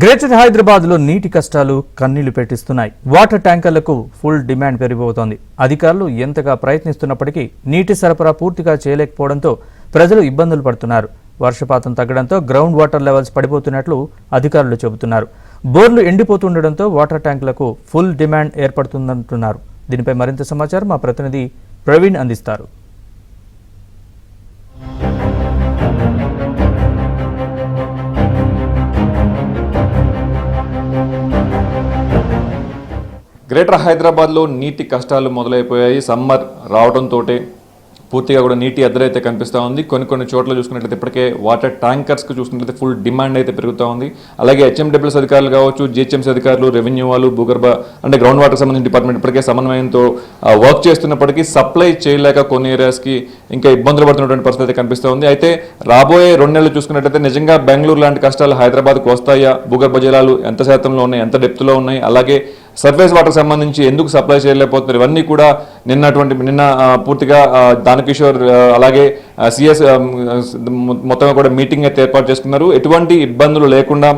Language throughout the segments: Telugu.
గ్రేటర్ హైదరాబాద్లో నీటి కష్టాలు కన్నీళ్లు పెట్టిస్తున్నాయి. వాటర్ ట్యాంకర్లకు ఫుల్ డిమాండ్ పెరిగిపోతోంది. అధికారులు ఎంతగా ప్రయత్నిస్తున్నప్పటికీ నీటి సరఫరా పూర్తిగా చేయలేకపోవడంతో ప్రజలు ఇబ్బందులు పడుతున్నారు. వర్షపాతం తగ్గడంతో గ్రౌండ్ వాటర్ లెవెల్స్ పడిపోతున్నట్లు అధికారులు చెబుతున్నారు. బోర్లు ఎండిపోతుండటంతో వాటర్ ట్యాంకులకు ఫుల్ డిమాండ్ ఏర్పడుతుందంటున్నారు. దీనిపై మరింత సమాచారం మా ప్రతినిధి ప్రవీణ్ అందిస్తారు. గ్రేటర్ హైదరాబాద్లో నీటి కష్టాలు మొదలైపోయాయి. సమ్మర్ రావడంతో పూర్తిగా కూడా నీటి ఎద్దరైతే కనిపిస్తూ ఉంది. కొన్ని చోట్ల చూసుకున్నట్లయితే ఇప్పటికే వాటర్ ట్యాంకర్స్కి చూసుకున్నట్లయితే ఫుల్ డిమాండ్ అయితే పెరుగుతూ ఉంది. అలాగే హెచ్ఎండబ్ల్యూఎస్ అధికారులు కావచ్చు, జిహెచ్ఎంసీ అధికారులు, రెవెన్యూ వాళ్ళు, భూగర్భ అంటే గ్రౌండ్ వాటర్ సంబంధించిన డిపార్ట్మెంట్ ఇప్పటికే సమన్వయంతో వర్క్ చేస్తున్నప్పటికీ సప్లై చేయలేక కొన్ని ఏరియాస్కి ఇంకా ఇబ్బందులు పడుతున్నటువంటి పరిస్థితి అయితే కనిపిస్తూ ఉంది. అయితే రాబోయే 2 నెలలు చూసుకున్నట్లయితే నిజంగా బెంగళూరు లాంటి కష్టాలు హైదరాబాద్కు వస్తాయా, భూగర్భ జలాలు ఎంత శాతంలో ఉన్నాయి, ఎంత డెప్త్లో ఉన్నాయి, అలాగే సర్ఫేస్ వాటర్ సంబంధించి ఎందుకు సప్లై చేయలేకపోతున్నారు, ఇవన్నీ కూడా నిన్న పూర్తిగా దానకిషోర్ అలాగే సిఎస్ మొత్తం కూడా మీటింగ్ అయితే ఏర్పాటు చేసుకున్నారు. ఎటువంటి ఇబ్బందులు లేకుండా,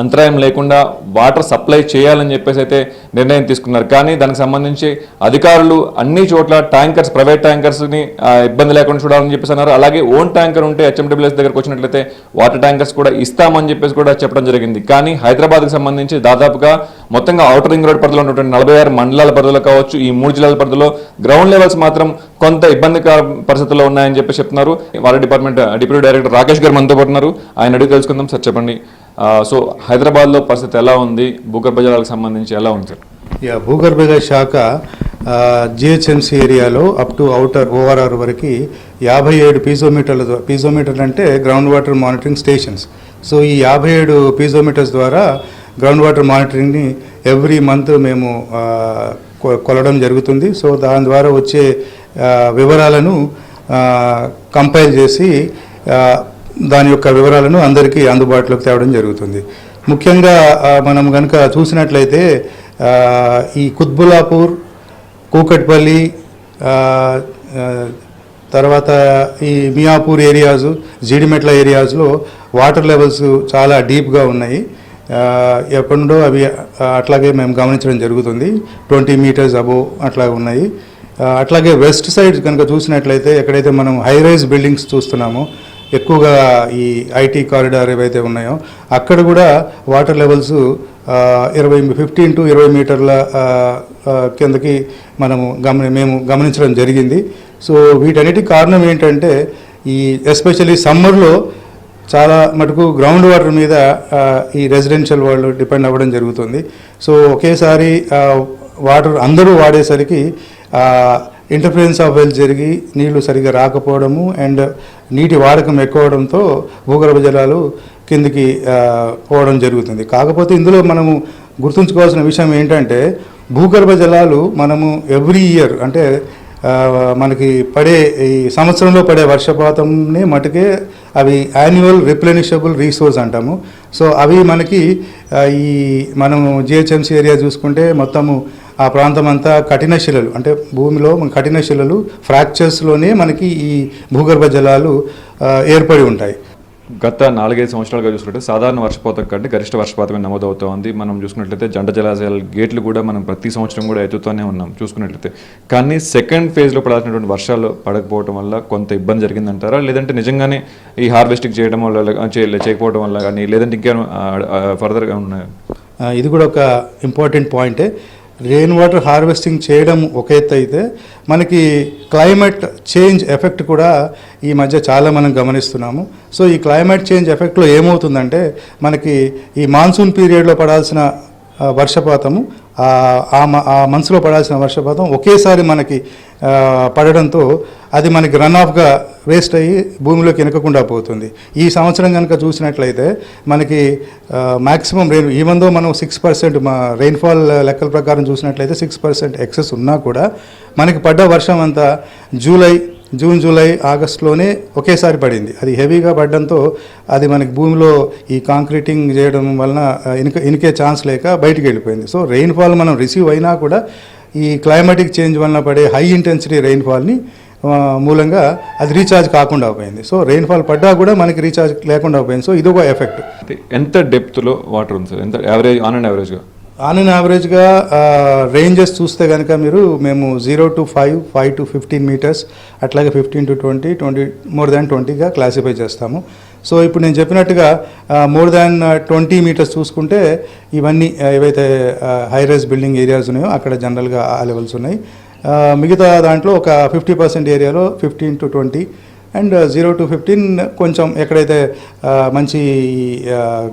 అంతరాయం లేకుండా వాటర్ సప్లై చేయాలని చెప్పేసి అయితే నిర్ణయం తీసుకున్నారు. కానీ దానికి సంబంధించి అధికారులు అన్ని చోట్ల ట్యాంకర్స్, ప్రైవేట్ ట్యాంకర్స్ని ఇబ్బంది లేకుండా చూడాలని చెప్పేసి అన్నారు. అలాగే ఓన్ ట్యాంకర్ ఉంటే హెచ్ఎండబ్ల్యూఎస్ దగ్గరకు వచ్చినట్లయితే వాటర్ ట్యాంకర్స్ కూడా ఇస్తామని చెప్పేసి కూడా చెప్పడం జరిగింది. కానీ హైదరాబాద్కి సంబంధించి దాదాపుగా మొత్తంగా ఔటర్ రింగ్ రోడ్ పరిధిలో ఉన్నటువంటి 46 మండలాల పరిధిలో కావచ్చు, ఈ 3 జిల్లాల పరిధిలో గ్రౌండ్ లెవెల్స్ మాత్రం కొంత ఇబ్బందికర పరిస్థితుల్లో ఉన్నాయని చెప్పి చెప్తున్నారు. Water department deputy director Rakesh గారు మనతో పాటున్నారు. ఆయన అడిగి తెలుసుకుందాం. సార్ చెప్పండి, సో హైదరాబాద్లో పరిస్థితి ఎలా ఉంది, భూగర్భ జలాలకు సంబంధించి ఎలా ఉంది సార్? భూగర్భ జల శాఖ జిహెచ్ఎంసీ ఏరియాలో అప్ టు అవుటర్ ఓఆర్ఆర్ వరకు 57 పీజోమీటర్లు అంటే ground water monitoring stations. So ఈ 57 పీజోమీటర్స్ ద్వారా గ్రౌండ్ వాటర్ మానిటరింగ్ని ఎవ్రీ మంత్ మేము కొలవడం జరుగుతుంది. సో దాని ద్వారా వచ్చే వివరాలను కంపైల్ చేసి దాని యొక్క వివరాలను అందరికీ అందుబాటులోకి తేవడం జరుగుతుంది. ముఖ్యంగా మనం కనుక చూసినట్లయితే ఈ కుత్బులాపూర్, కూకట్పల్లి, తర్వాత ఈ మియాపూర్ ఏరియాస్, జీడిమెట్ల ఏరియాస్లో వాటర్ లెవెల్స్ చాలా డీప్గా ఉన్నాయి. ఎప్పటి నుండో అవి అట్లాగే మేము గమనించడం జరుగుతుంది. 20 మీటర్స్ అబోవ్ అట్లా ఉన్నాయి. అట్లాగే వెస్ట్ సైడ్ కనుక చూసినట్లయితే ఎక్కడైతే మనం హై రైజ్ బిల్డింగ్స్ చూస్తున్నామో, ఎక్కువగా ఈ ఐటీ కారిడార్ ఏవైతే ఉన్నాయో అక్కడ కూడా వాటర్ లెవెల్స్ 15 to 20 మీటర్ల కిందకి మేము గమనించడం జరిగింది. సో వీటన్నిటికి కారణం ఏంటంటే ఈ ఎస్పెషల్లీ సమ్మర్లో చాలా మటుకు గ్రౌండ్ వాటర్ మీద ఈ రెసిడెన్షియల్ వాళ్ళు డిపెండ్ అవ్వడం జరుగుతుంది. సో ఒకేసారి వాటర్ అందరూ వాడేసరికి ఇంటర్ఫరెన్స్ ఆఫ్ వెల్ జరిగి నీళ్లు సరిగా రాకపోవడము అండ్ నీటి వాడకం ఎక్కువడంతో భూగర్భ జలాలు కిందికి పోవడం జరుగుతుంది. కాకపోతే ఇందులో మనము గుర్తుంచుకోవాల్సిన విషయం ఏంటంటే భూగర్భ జలాలు మనము ఎవ్రీ ఇయర్ అంటే మనకి పడే ఈ సంవత్సరంలో పడే వర్షపాతంని మటుకే అవి యాన్యువల్ రిప్లెనిషబుల్ రీసోర్స్ అంటాము. సో అవి మనకి ఈ మనము జిహెచ్ఎంసీ ఏరియా చూసుకుంటే మొత్తము ఆ ప్రాంతం అంతా కఠిన శిలలు, అంటే భూమిలో కఠిన శిలలు ఫ్రాక్చర్స్లోనే మనకి ఈ భూగర్భ జలాలు ఏర్పడి ఉంటాయి. గత 4-5 సంవత్సరాలుగా చూసుకుంటే సాధారణ వర్షపాతం కంటే గరిష్ట వర్షపాతమే నమోదవుతూ ఉంది. మనం చూసుకున్నట్లయితే జంట జలాశయాల గేట్లు కూడా మనం ప్రతి సంవత్సరం కూడా ఎత్తుతూనే ఉన్నాం చూసుకున్నట్లయితే. కానీ సెకండ్ ఫేజ్లో పడాల్సినటువంటి వర్షాలు పడకపోవడం వల్ల కొంత ఇబ్బంది జరిగిందంటారా, లేదంటే నిజంగానే ఈ హార్వెస్టింగ్ చేయడం వల్ల చేయకపోవడం వల్ల కానీ, లేదంటే ఇంకేమైనా ఫర్దర్గా ఉన్నాయా? ఇది కూడా ఒక ఇంపార్టెంట్ పాయింటే. రెయిన్ వాటర్ హార్వెస్టింగ్ చేయడం ఒక ఎత్తు అయితే మనకి క్లైమేట్ చేంజ్ ఎఫెక్ట్ కూడా ఈ మధ్య చాలా మనం గమనిస్తున్నాము. సో ఈ క్లైమేట్ చేంజ్ ఎఫెక్ట్లో ఏమవుతుందంటే మనకి ఈ మాన్సూన్ పీరియడ్లో పడాల్సిన వర్షపాతము ఆ మంత్స్లో పడాల్సిన వర్షపాతం ఒకేసారి మనకి పడడంతో అది మనకి రన్ ఆఫ్గా వేస్ట్ అయ్యి భూమిలోకి వెనకకుండా పోతుంది. ఈ సంవత్సరం కనుక చూసినట్లయితే మనకి మ్యాక్సిమం ఈవెన్ దో మనం 6% మా రెయిన్ఫాల్ లెక్కల ప్రకారం చూసినట్లయితే 6% ఎక్సెస్ ఉన్నా కూడా మనకి పడ్డ వర్షం అంతా జూన్, జూలై, ఆగస్టులోనే ఒకేసారి పడింది. అది హెవీగా పడడంతో అది మనకి భూమిలో ఈ కాంక్రీటింగ్ చేయడం వలన ఇనికే ఛాన్స్ లేక బయటికి వెళ్ళిపోయింది. సో రెయిన్ఫాల్ మనం రిసీవ్ అయినా కూడా ఈ క్లైమాటిక్ చేంజ్ వలన పడే హై ఇంటెన్సిటీ రెయిన్ఫాల్ని మూలంగా అది రీఛార్జ్ కాకుండా పోయింది. సో రెయిన్ఫాల్ పడ్డా కూడా మనకి రీఛార్జ్ లేకుండా పోయింది. సో ఇదొక ఎఫెక్ట్. ఎంత డెప్త్లో వాటర్ ఉంది సార్? ఎంత యావరేజ్ ఆన్ అండ్ యావరేజ్గా? ఆన్ అండ్ యావరేజ్గా రేంజెస్ చూస్తే కనుక మేము 0 to 5, 5 to 15 మీటర్స్, అట్లాగే 15 to 20, 20 మోర్ దాన్ 20గా క్లాసిఫై చేస్తాము. సో ఇప్పుడు నేను చెప్పినట్టుగా మోర్ దాన్ 20 మీటర్స్ చూసుకుంటే ఇవన్నీ ఏవైతే హై రైజ్ బిల్డింగ్ ఏరియాస్ ఉన్నాయో అక్కడ జనరల్గా ఆ లెవెల్స్ ఉన్నాయి. మిగతా దాంట్లో ఒక 50% ఏరియాలో 15 to 20 అండ్ 0 to 15 కొంచెం ఎక్కడైతే మంచి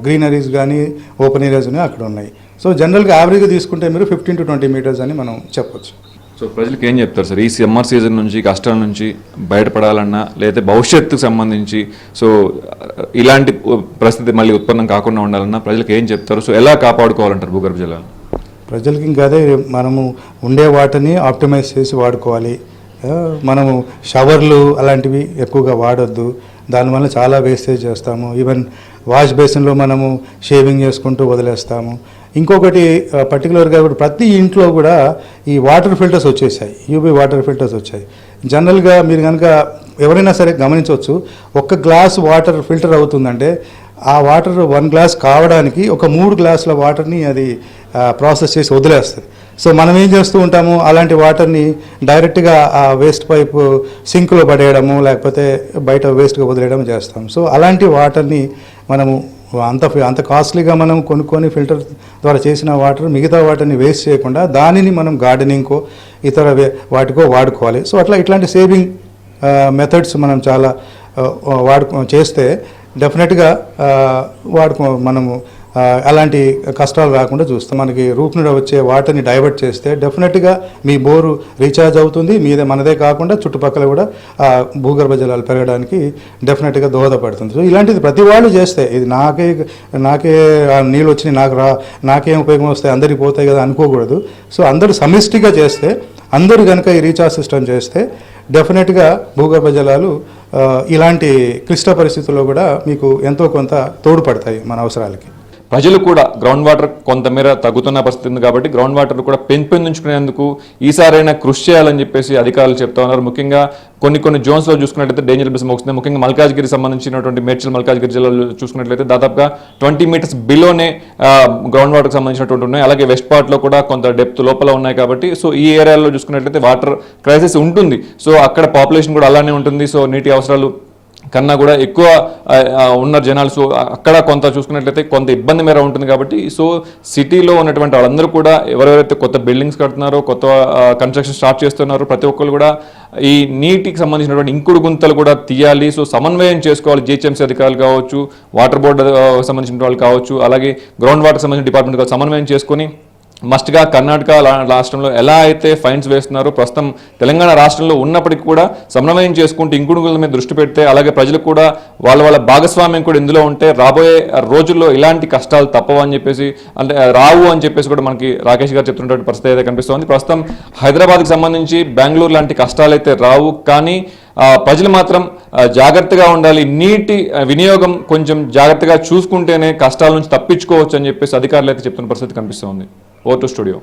గ్రీనరీస్ కానీ ఓపెన్ ఏరియాస్ ఉన్నాయో అక్కడ ఉన్నాయి. సో జనరల్గా యావరేజ్గా తీసుకుంటే మీరు 15 to 20 మీటర్స్ అని మనం చెప్పొచ్చు. సో ప్రజలకు ఏం చెప్తారు సార్ ఈ సమ్మర్ సీజన్ నుంచి, కష్టాల నుంచి బయటపడాలన్నా లేదా భవిష్యత్తుకు సంబంధించి సో ఇలాంటి పరిస్థితి మళ్ళీ ఉత్పన్నం కాకుండా ఉండాలన్నా ప్రజలకు ఏం చెప్తారు? సో ఎలా కాపాడుకోవాలంటారు భూగర్భ జలాలు? ప్రజలకి ఇంకా అదే, మనము ఉండే వాటిని ఆప్టిమైజ్ చేసి వాడుకోవాలి. మనము షవర్లు అలాంటివి ఎక్కువగా వాడొద్దు, దానివల్ల చాలా వేస్టేజ్ చేస్తాము. ఈవెన్ వాష్ బేసిన్లో మనము షేవింగ్ చేసుకుంటూ వదిలేస్తాము. ఇంకొకటి పర్టికులర్గా ఇప్పుడు ప్రతి ఇంట్లో కూడా ఈ వాటర్ ఫిల్టర్స్ వచ్చేసాయి, యూబీ వాటర్ ఫిల్టర్స్ వచ్చాయి. జనరల్గా మీరు కనుక ఎవరైనా సరే గమనించవచ్చు, ఒక్క గ్లాస్ వాటర్ ఫిల్టర్ అవుతుందంటే ఆ వాటర్ 1 గ్లాస్ కావడానికి ఒక 3 గ్లాసుల వాటర్ని అది ప్రాసెస్ చేసి వదిలేస్తుంది. సో మనం ఏం చేస్తూ ఉంటాము, అలాంటి వాటర్ని డైరెక్ట్గా ఆ వేస్ట్ పైప్ సింక్లో పడేయడము లేకపోతే బయట వేస్ట్గా వదిలేయడం చేస్తాం. సో అలాంటి వాటర్ని మనము అంత కాస్ట్లీగా మనం కొనుక్కొని ఫిల్టర్ ద్వారా చేసిన వాటర్ మిగతా వాటర్ని వేస్ట్ చేయకుండా దానిని మనం గార్డెనింగ్కో ఇతర వాటికో వాడుకోవాలి. సో ఇట్లాంటి సేవింగ్ మెథడ్స్ మనం చాలా చేస్తే డెఫినెట్గా మనము అలాంటి కష్టాలు రాకుండా చూస్తాం. మనకి రూఫ్ నుండి వచ్చే వాటర్ని డైవర్ట్ చేస్తే డెఫినెట్గా మీ బోరు రీఛార్జ్ అవుతుంది. మనదే కాకుండా చుట్టుపక్కల కూడా భూగర్భ జలాలు పెరగడానికి డెఫినెట్గా దోహదపడుతుంది. సో ఇలాంటిది ప్రతి వాళ్ళు చేస్తే ఇది నాకే నీళ్ళు వచ్చి నాకేం ఉపయోగం వస్తాయి, అందరికి పోతాయి కదా అనుకోకూడదు. సో అందరూ సమిష్టిగా చేస్తే, అందరూ కనుక ఈ రీఛార్జ్ సిస్టమ్ చేస్తే డెఫినెట్గా భూగర్భ జలాలు ఇలాంటి క్లిష్ట పరిస్థితుల్లో కూడా మీకు ఎంతో కొంత తోడ్పడతాయి మన అవసరాలకి. ప్రజలు కూడా గ్రౌండ్ వాటర్ కొంతమేర తగ్గుతున్న పరిస్థితి ఉంది కాబట్టి గ్రౌండ్ వాటర్ కూడా పెంపొందించుకునేందుకు ఈసారైనా కృషి చేయాలని చెప్పేసి అధికారులు చెప్తా ఉన్నారు. ముఖ్యంగా కొన్ని జోన్స్లో చూసుకున్నట్లయితే డేంజర్ ప్లేస్ మోస్తుంది. ముఖ్యంగా మల్కాజ్గిరి సంబంధించినటువంటి మేడ్చల్ మల్కాజ్గిరి జిల్లాలో చూసుకున్నట్లయితే దాదాపుగా 20 మీటర్స్ బిలోనే గ్రౌండ్ వాటర్కి సంబంధించినటువంటి ఉన్నాయి. అలాగే వెస్ట్ పార్ట్లో కూడా కొంత డెప్త్ లోపల ఉన్నాయి కాబట్టి సో ఈ ఏరియాలో చూసుకున్నట్లయితే వాటర్ క్రైసిస్ ఉంటుంది. సో అక్కడ పాపులేషన్ కూడా అలానే ఉంటుంది. సో నీటి అవసరాలు కన్నా కూడా ఎక్కువ ఉన్న జనాలు. సో అక్కడ కొంత చూసుకున్నట్లయితే కొంత ఇబ్బంది మేర ఉంటుంది కాబట్టి సో సిటీలో ఉన్నటువంటి వాళ్ళందరూ కూడా ఎవరెవరైతే కొత్త బిల్డింగ్స్ కడుతున్నారో, కొత్త కన్స్ట్రక్షన్ స్టార్ట్ చేస్తున్నారో ప్రతి ఒక్కరు కూడా ఈ నీటికి సంబంధించినటువంటి ఇంకుడు గుంతలు కూడా తీయాలి. సో సమన్వయం చేసుకోవాలి. జిహెచ్ఎంసీ అధికారులు కావచ్చు, వాటర్ బోర్డు సంబంధించిన వాళ్ళు కావచ్చు, అలాగే గ్రౌండ్ వాటర్ సంబంధించిన డిపార్ట్మెంట్ కావచ్చు, సమన్వయం చేసుకొని మస్ట్గా కర్ణాటక రాష్ట్రంలో ఎలా అయితే ఫైన్స్ వేస్తున్నారో ప్రస్తుతం తెలంగాణ రాష్ట్రంలో ఉన్నప్పటికీ కూడా సమన్వయం చేసుకుంటూ ఇంకుడుగుల మీద దృష్టి పెడితే, అలాగే ప్రజలకు కూడా వాళ్ళ భాగస్వామ్యం కూడా ఇందులో ఉంటే రాబోయే రోజుల్లో ఇలాంటి కష్టాలు తప్పవు అని చెప్పేసి, అంటే రావు అని చెప్పేసి కూడా మనకి రాకేష్ గారు చెప్తున్నటువంటి పరిస్థితి అయితే కనిపిస్తోంది. ప్రస్తుతం హైదరాబాద్కి సంబంధించి బెంగళూరు లాంటి కష్టాలు అయితే రావు, కానీ ప్రజలు మాత్రం జాగ్రత్తగా ఉండాలి. నీటి వినియోగం కొంచెం జాగ్రత్తగా చూసుకుంటేనే కష్టాల నుంచి తప్పించుకోవచ్చు అని చెప్పేసి అధికారులు అయితే చెప్తున్న పరిస్థితి కనిపిస్తోంది. Over to studio.